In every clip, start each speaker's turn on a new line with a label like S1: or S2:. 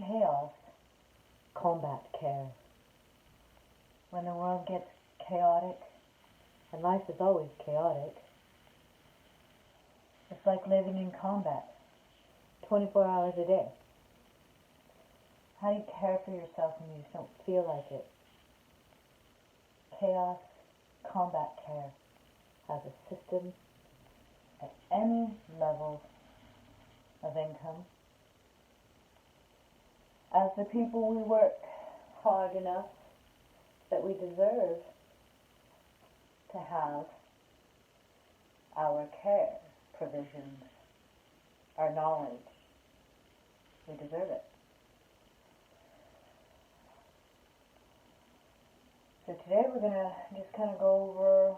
S1: chaos, combat care. When the world gets chaotic, and life is always chaotic, it's like living in combat 24 hours a day. How do you care for yourself when you just don't feel like it? Chaos Combat Care has a system at any level of income. As the people, we work hard enough that we deserve to have our care provisions, our knowledge. We deserve it. So today we're going to just kind of go over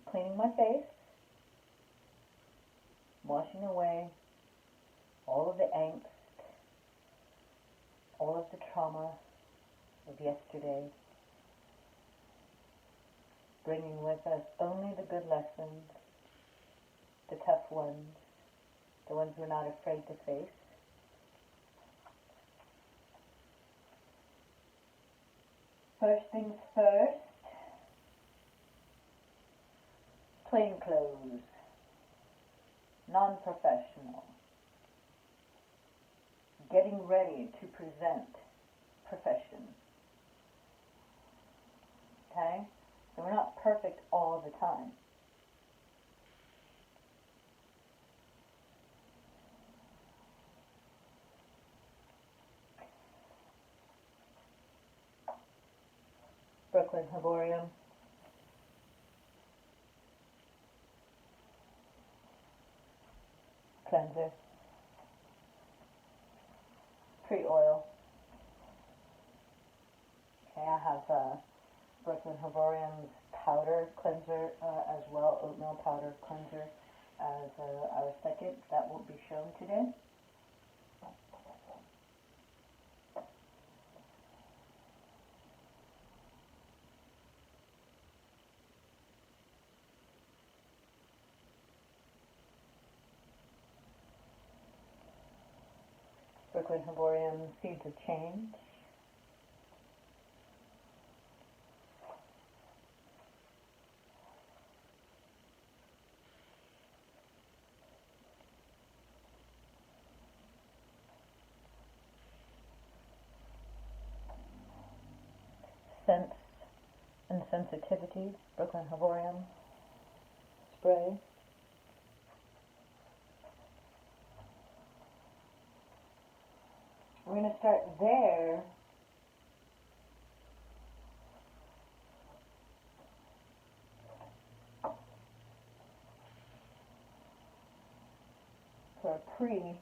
S1: cleaning my face, washing away all of the angst, all of the trauma of yesterday, bringing with us only the good lessons, the tough ones, the ones we're not afraid to face. First things first, plain clothes, non-professional, getting ready to present profession. Okay? So we're not perfect all the time. Brooklyn Herborium. Cleanser. Pre-oil. Okay, I have Brooklyn Herborium's powder cleanser as well, oatmeal powder cleanser as our second. That won't be shown today. Brooklyn Herborium Seeds of Change. Sense and Sensitivity, Brooklyn Herborium spray. We're going to start there. For a pre-treat.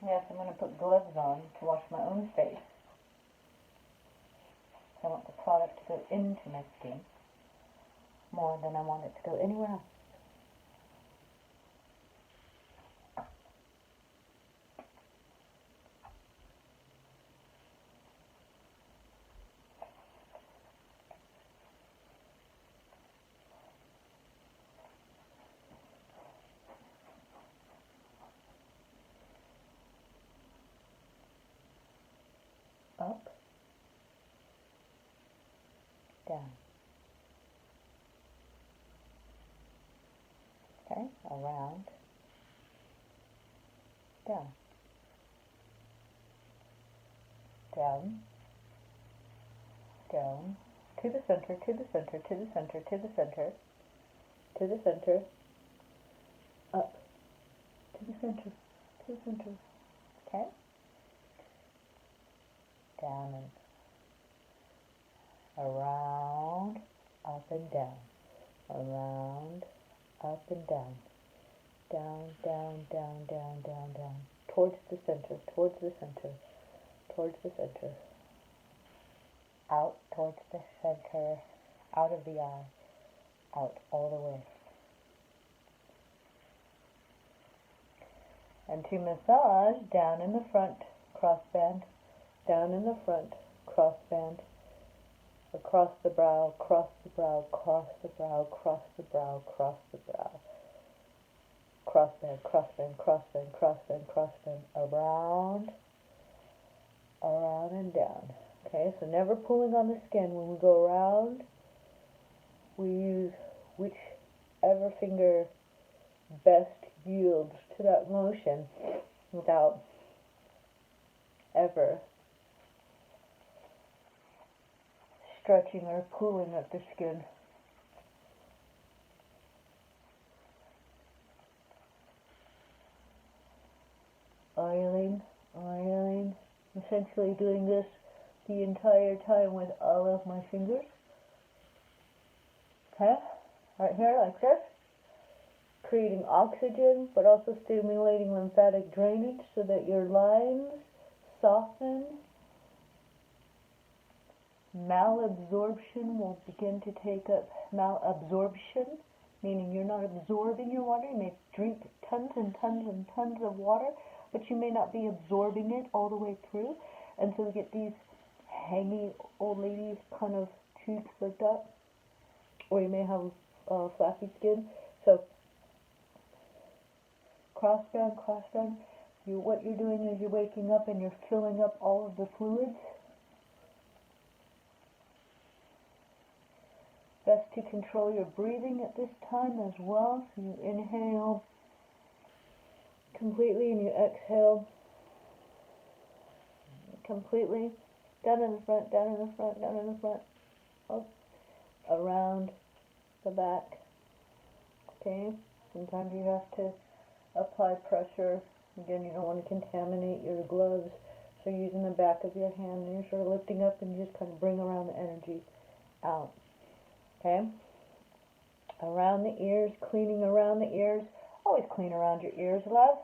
S1: Yes, I'm going to put gloves on to wash my own face. I want the product to go into my skin more than I want it to go anywhere else. Up, down. Okay, around, down, down, down, to the center, to the center, to the center, to the center, to the center, up, to the center, to the center. Okay? Down and around, up and down, around, up and down, down, down, down, down, down, down, towards the center, towards the center, towards the center, out towards the center, out of the eye, out all the way. And to massage down in the front crossband down in the front, cross band, across the brow, cross the brow, cross the brow, cross the brow, cross the brow, cross band, cross band, cross band, cross band, cross band, around, around and down. Okay, so never pulling on the skin. When we go around, we use whichever finger best yields to that motion without ever stretching or pulling at the skin. Oiling, oiling, essentially doing this the entire time with all of my fingers. Okay, right here like this, creating oxygen but also stimulating lymphatic drainage so that your lines soften. Malabsorption will begin to take up. Malabsorption, meaning you're not absorbing your water. You may drink tons and tons and tons of water, but you may not be absorbing it all the way through. And so we get these hangy old lady kind of cheeks like that. Or you may have flappy skin. So cross band, what you're doing is you're waking up and you're filling up all of the fluids. Best to control your breathing at this time as well. So you inhale completely and you exhale completely. Down in the front, down in the front, down in the front. Up, around the back. Okay? Sometimes you have to apply pressure. Again, you don't want to contaminate your gloves. So you're using the back of your hand and you're sort of lifting up and you just kind of bring around the energy out. Okay? Around the ears, cleaning around the ears. Always clean around your ears, love.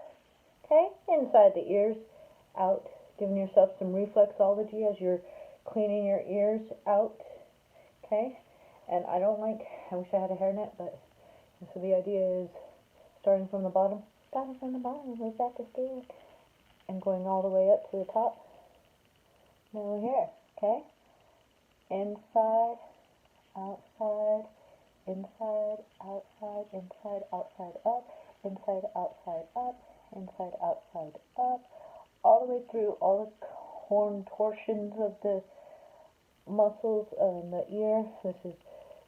S1: Okay? Inside the ears, out. Giving yourself some reflexology as you're cleaning your ears out. Okay? And I wish I had a hairnet, but so the idea is starting from the bottom, move back to skin, and going all the way up to the top. Now we're here. Okay? Inside, outside, inside, outside, inside, outside, up, inside, outside, up, inside, outside, up, all the way through all the contortions of the muscles in the ear. This is,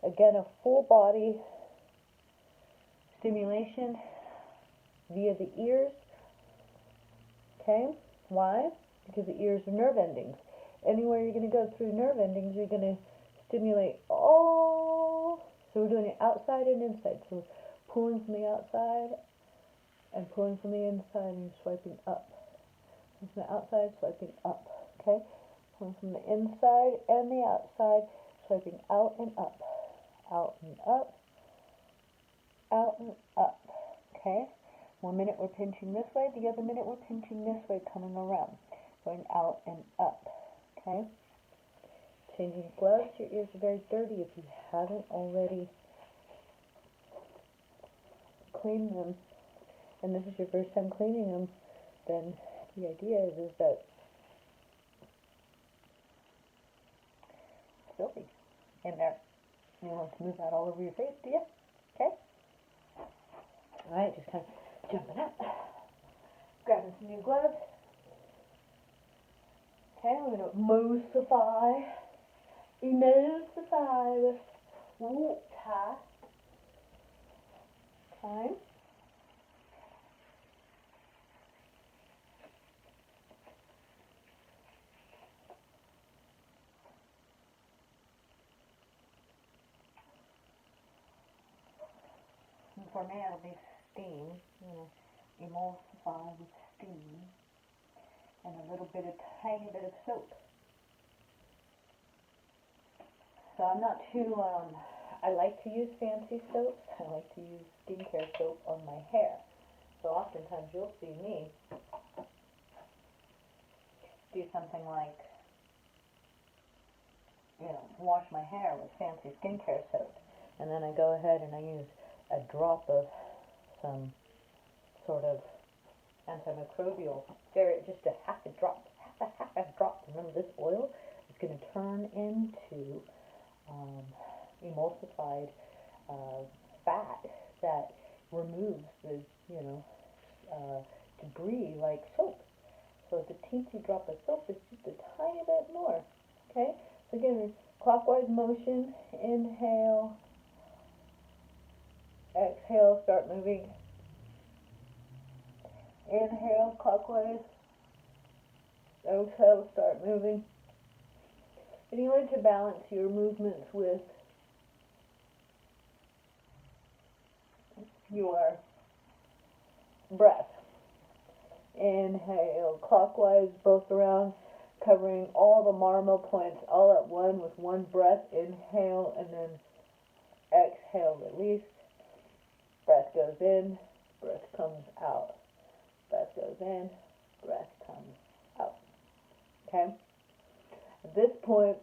S1: again, a full body stimulation via the ears. Okay? Why? Because the ears are nerve endings. Anywhere you're going to go through nerve endings, you're going to stimulate all. So we're doing it outside and inside. So pulling from the outside and pulling from the inside and swiping up. From the outside, swiping up. Okay? Pulling from the inside and the outside, swiping out and up. Out and up. Out and up. Okay? 1 minute we're pinching this way, the other minute we're pinching this way, coming around. Going out and up. Okay? Changing gloves. Your ears are very dirty if you haven't already cleaned them. And this is your first time cleaning them, then the idea is that it's filthy in there. You don't want to move that all over your face, do you? Okay? Alright, just kind of jumping up. Grabbing some new gloves. Okay, we're going to emulsify with water. Okay. And for me, it'll be steam. Emulsify with steam and a little bit of tiny bit of soap. So I'm not too, I like to use fancy soaps. I like to use skincare soap on my hair. So oftentimes you'll see me do something like, wash my hair with fancy skincare soap. And then I go ahead and I use a drop of some sort of antimicrobial, just a half a drop, remember this oil is going to turn into emulsified fat that removes the, debris like soap. So it's a teensy drop of soap, it's just a tiny bit more. Okay? So again, clockwise motion, inhale, exhale, start moving. Inhale, clockwise, exhale, start moving. And you want to balance your movements with your breath. Inhale, clockwise, both around, covering all the marmo points all at one with one breath. Inhale and then exhale, release. Breath goes in, breath comes out. Breath goes in, breath comes out. Okay? At this point,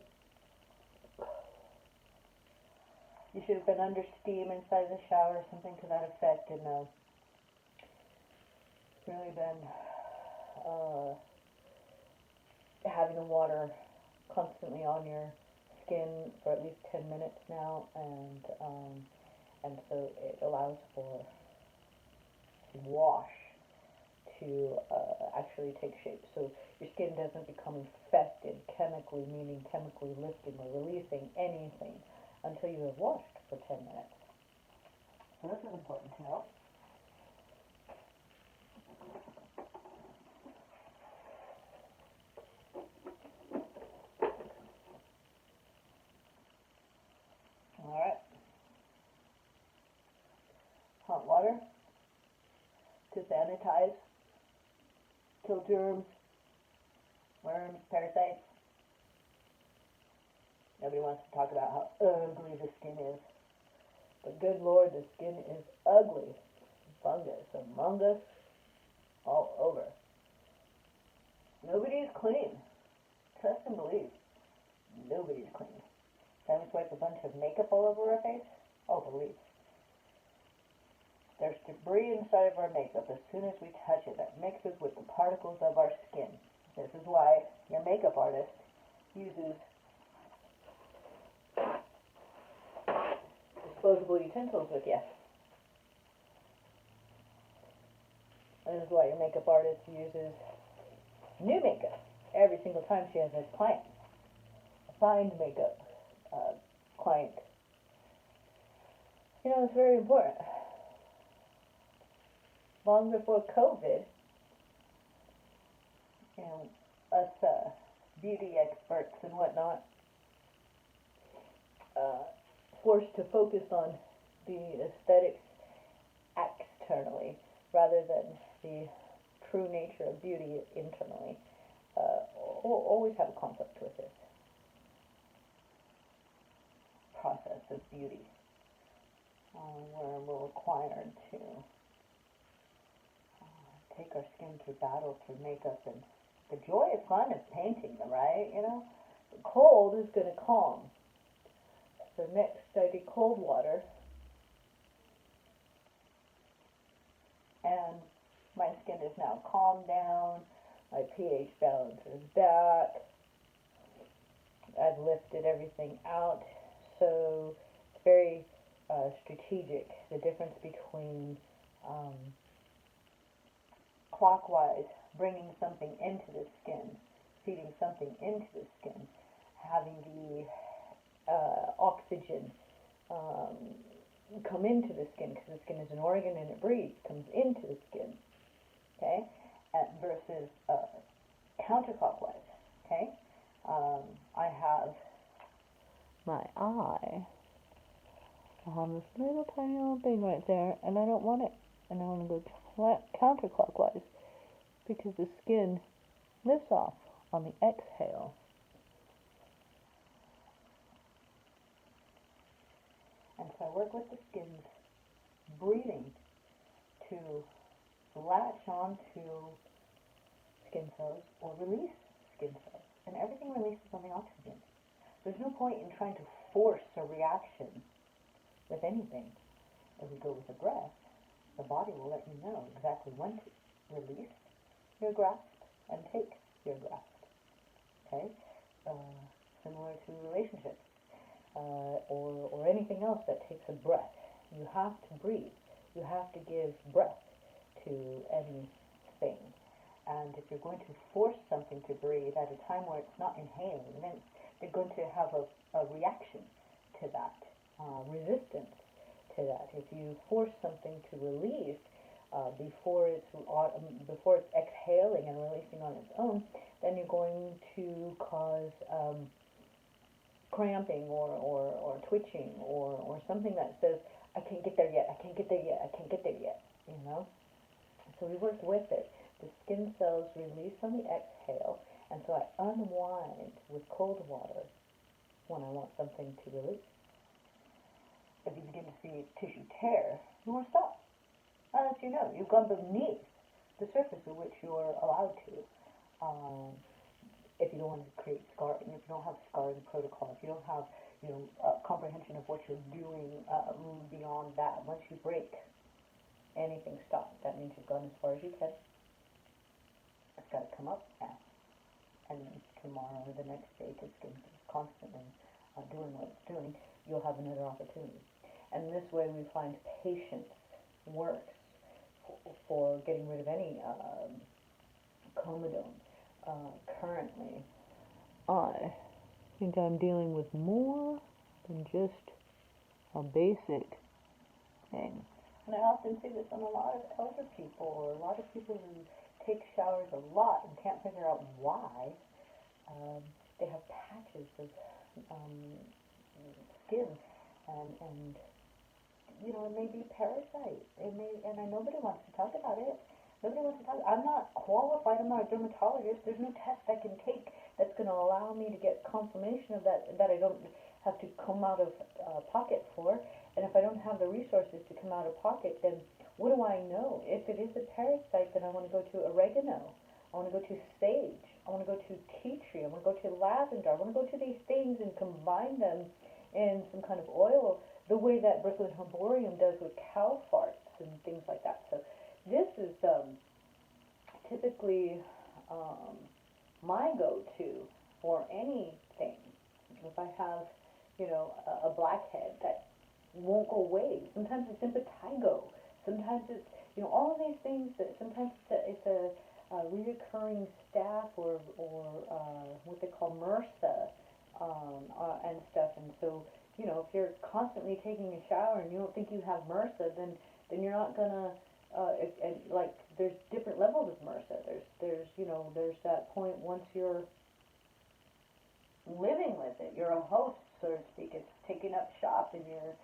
S1: you should have been under steam inside the shower, something to that effect, and really been having the water constantly on your skin for at least 10 minutes now, and so it allows for the wash to actually take shape. So your skin doesn't become infected chemically, meaning chemically lifting or releasing anything until you have washed for 10 minutes. So this is important to know. Alright. Hot water to sanitize, kill germs, worms, parasites. Nobody wants to talk about how ugly the skin is. But good Lord, the skin is ugly. Fungus among us, all over. Nobody is clean. Trust and believe. Nobody's clean. Time we swipe a bunch of makeup all over our face? Oh, believe. There's debris inside of our makeup. As soon as we touch it, that mixes with the particles of our skin. This is why your makeup artist uses disposable utensils with you. This is why your makeup artist uses new makeup every single time she has a client. A signed makeup client. It's very important. Long before COVID, us beauty experts and whatnot, forced to focus on the aesthetics externally rather than the true nature of beauty internally. Always have a conflict with this process of beauty, where we're required to take our skin through battle through makeup, and the joy and fun of painting, right? The cold is going to calm. So next I did cold water, and my skin is now calmed down, my pH balance is back, I've lifted everything out, so it's very strategic, the difference between clockwise, bringing something into the skin, feeding something into the skin, having the oxygen come into the skin, because the skin is an organ and it breathes, comes into the skin, okay, versus counterclockwise, okay. I have my eye, I have this little tiny little thing right there, and I don't want it, and I want to go counterclockwise, because the skin lifts off on the exhale. And so I work with the skin's breathing to latch onto skin cells or release skin cells. And everything releases on the oxygen. There's no point in trying to force a reaction with anything. As we go with the breath, the body will let you know exactly when to release your grasp and take your grasp. Okay? anything else that takes a breath. You have to breathe. You have to give breath to anything. And if you're going to force something to breathe at a time where it's not inhaling, then they're going to have a reaction to that, resistance to that. If you force something to release before it's exhaling and releasing on its own, then you're going to cause cramping or twitching or something that says, I can't get there yet, I can't get there yet, I can't get there yet, you know? So we work with it. The skin cells release on the exhale, and so I unwind with cold water when I want something to release. If you begin to see tissue tear, you want to stop. As you know, you've gone beneath the surface of which you are allowed to. If you don't want to create scarring, if you don't have scarring protocol, if you don't have comprehension of what you're doing beyond that, once you break, anything stops. That means you've gone as far as you can. It's got to come up now. And then tomorrow or the next day, because it's constantly doing what it's doing, you'll have another opportunity. And this way we find patience works for getting rid of any comedone. Currently, I think I'm dealing with more than just a basic thing. And I often see this on a lot of elder people, or a lot of people who take showers a lot and can't figure out why. They have patches of skin, and it may be parasite. And nobody wants to talk about it. Nobody wants to talk. I'm not qualified. I'm not a dermatologist. There's no test I can take that's going to allow me to get confirmation of that I don't have to come out of pocket for. And if I don't have the resources to come out of pocket, then what do I know? If it is a parasite, then I want to go to oregano. I want to go to sage. I want to go to tea tree. I want to go to lavender. I want to go to these things and combine them in some kind of oil, the way that Brooklyn Herborium does with cow farts and things like that. So this is typically my go-to for anything. If I have, a blackhead that won't go away. Sometimes it's impetigo. Sometimes it's, all of these things that sometimes it's a reoccurring staph or what they call MRSA and stuff. And so, if you're constantly taking a shower and you don't think you have MRSA, then you're not gonna. There's different levels of MRSA. There's that point once you're living with it, you're a host, so to speak. It's taking up shop in your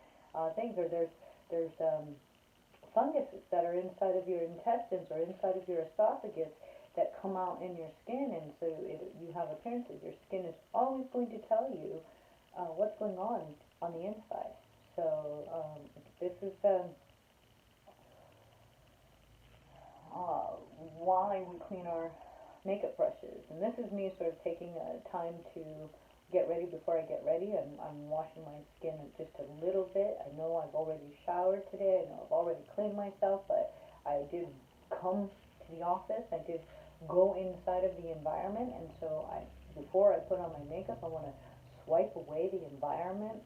S1: things. Or there's funguses that are inside of your intestines or inside of your esophagus that come out in your skin, and so you have appearances. Your skin is always going to tell you what's going on the inside. So this is why we clean our makeup brushes. And this is me sort of taking time to get ready before I get ready. I'm washing my skin just a little bit. I know I've already showered today. I know I've already cleaned myself, but I did come to the office. I did go inside of the environment, and so before I put on my makeup, I want to swipe away the environment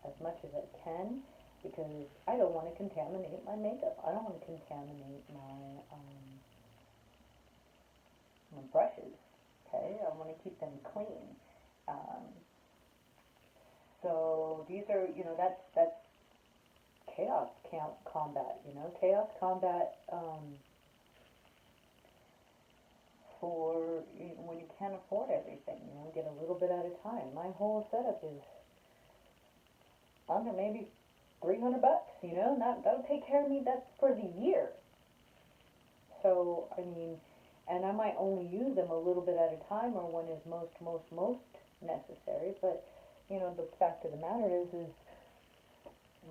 S1: as much as I can, because I don't want to contaminate my makeup. I don't want to contaminate my brushes. Okay, I want to keep them clean. So these are, that's chaos combat. Chaos combat for when you can't afford everything. Get a little bit at a time. My whole setup is under maybe $300. And that'll take care of me. That's for the year. So and I might only use them a little bit at a time, or when is most necessary. But the fact of the matter is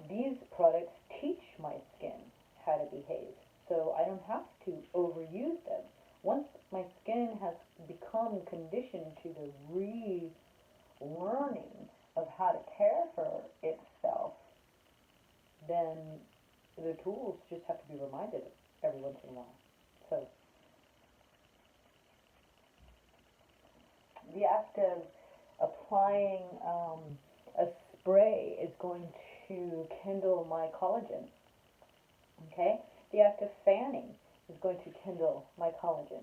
S1: these products teach my skin how to behave, so I don't have to overuse them. Once my skin has become conditioned to the relearning of how to care for itself, then the tools just have to be reminded every once in a while. So the act of applying a spray is going to kindle my collagen. Okay? The act of fanning is going to kindle my collagen.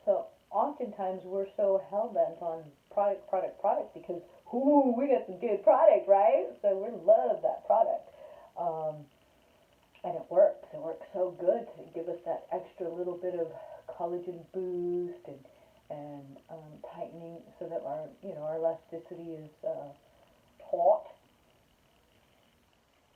S1: So oftentimes we're so hell-bent on product, product, product because, ooh, we got some good product, right? So we love that product. And it works. It works so good to give us that extra little bit of collagen boost and tightening so that our elasticity is taut.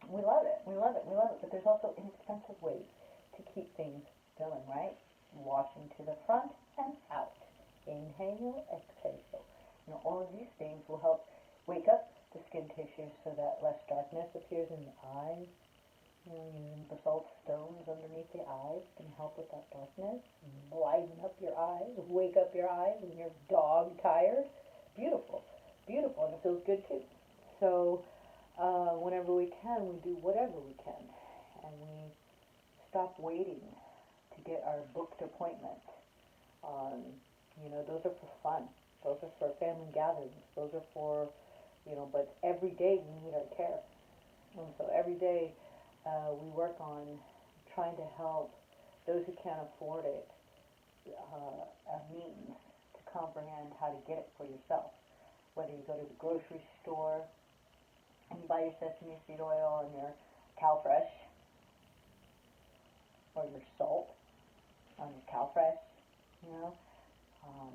S1: We love it. We love it. We love it. But there's also inexpensive ways to keep things going, right? Washing to the front and out. Inhale, exhale. All of these things will help wake up the skin tissue so that less darkness appears in the eyes. Using basalt stones underneath the eyes can help with that darkness. Widen up your eyes, wake up your eyes when you're dog tired. Beautiful, beautiful, and it feels good too. So whenever we can, we do whatever we can, and we stop waiting to get our booked appointment. Those are for fun. Those are for family gatherings. Those are for, but every day we need our care. And so every day we work on trying to help those who can't afford it a means to comprehend how to get it for yourself. Whether you go to the grocery store and you buy your sesame seed oil and your CalFresh, or your salt on your CalFresh,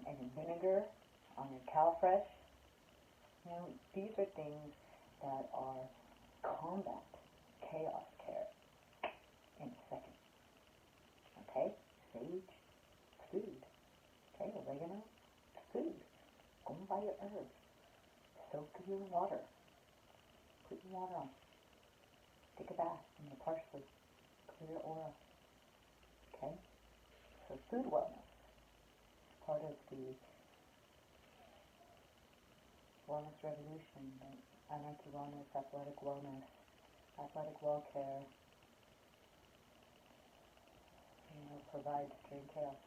S1: and your vinegar on your CalFresh. These are things that are combat chaos care in a second. Okay? Sage, food. Okay? Oregano, food. Go and buy your herbs. Soak your water. Put your water on. Take a bath in your parsley. Clear your aura. Okay? So food wellness is part of the wellness revolution, the anarchy wellness, athletic well care, provides during chaos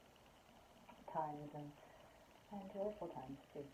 S1: times and joyful times too.